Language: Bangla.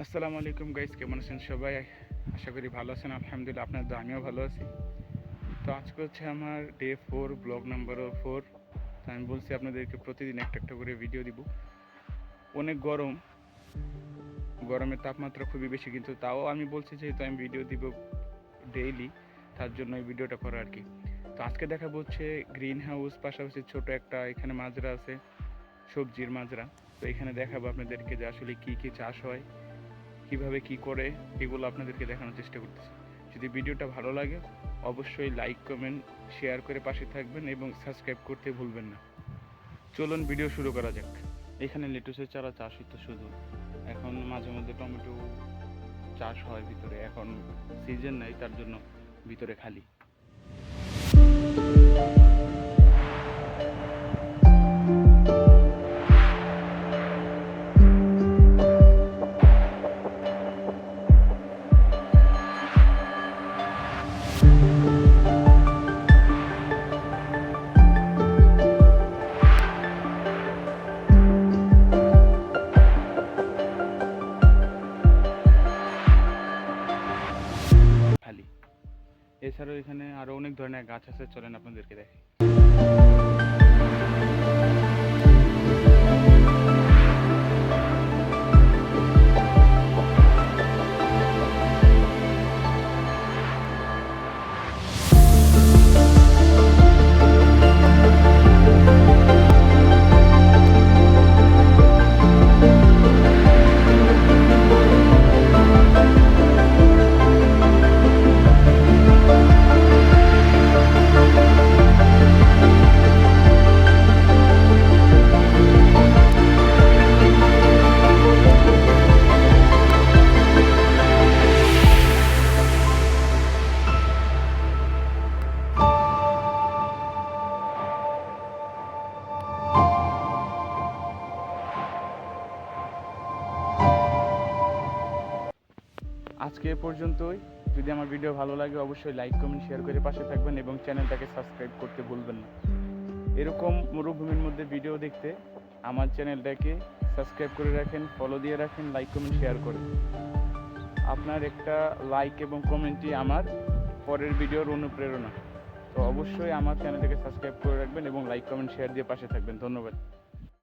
আসসালামু আলাইকুম গাইস, কেমন আছেন সবাই? আশা করি ভালো আছেন। আলহামদুলিল্লাহ, আপনার দোয়া আমিও ভালো আছি। তো আজকে হচ্ছে আমার ডে 4, ব্লগ নাম্বারও 4। তো আমি বলছি আপনাদেরকে প্রতিদিন একটা একটা করে ভিডিও দিব। অনেক গরম, গরমের তাপমাত্রা খুবই বেশি, কিন্তু তাও আমি বলছি যেহেতু আমি ভিডিও দিব ডেইলি, তার জন্য এই ভিডিওটা করা আর কি। তো আজকে দেখাবো হচ্ছে গ্রিন হাউস, পাশাপাশি ছোট একটা এখানে মাজরা আছে, সবজির মাজরা। তো এখানে দেখাবো আপনাদেরকে যে আসলে কি কি চাষ হয়, কিভাবে কি করে, এগুলো আপনাদেরকে দেখানোর চেষ্টা করতেছি। যদি ভিডিওটা ভালো লাগে অবশ্যই লাইক, কমেন্ট, শেয়ার করে পাশে থাকবেন এবং সাবস্ক্রাইব করতে ভুলবেন না। চলুন ভিডিও শুরু করা যাক। এখানে লেটুসের চারা চাষ হতো শুধু, এখন মাঝে মধ্যে টমেটো চাষ হয় ভিতরে। এখন সিজন নাই, তার জন্য ভিতরে খালি। খালি এছাড়াও এখানে আরো অনেক ধরনের গাছ আছে, চলেন আপনাদেরকে দেখাই। আজকে এ পর্যন্তই। যদি আমার ভিডিও ভালো লাগে অবশ্যই লাইক, কমেন্ট, শেয়ার করে পাশে থাকবেন এবং চ্যানেলটাকে সাবস্ক্রাইব করতে ভুলবেন না। এরকম মরুভূমির মধ্যে ভিডিও দেখতে আমার চ্যানেলটাকে সাবস্ক্রাইব করে রাখেন, ফলো দিয়ে রাখেন, লাইক, কমেন্ট, শেয়ার করেন। আপনার একটা লাইক এবং কমেন্টই আমার পরের ভিডিওর অনুপ্রেরণা। তো অবশ্যই আমার চ্যানেলটাকে সাবস্ক্রাইব করে রাখবেন এবং লাইক, কমেন্ট, শেয়ার দিয়ে পাশে থাকবেন। ধন্যবাদ।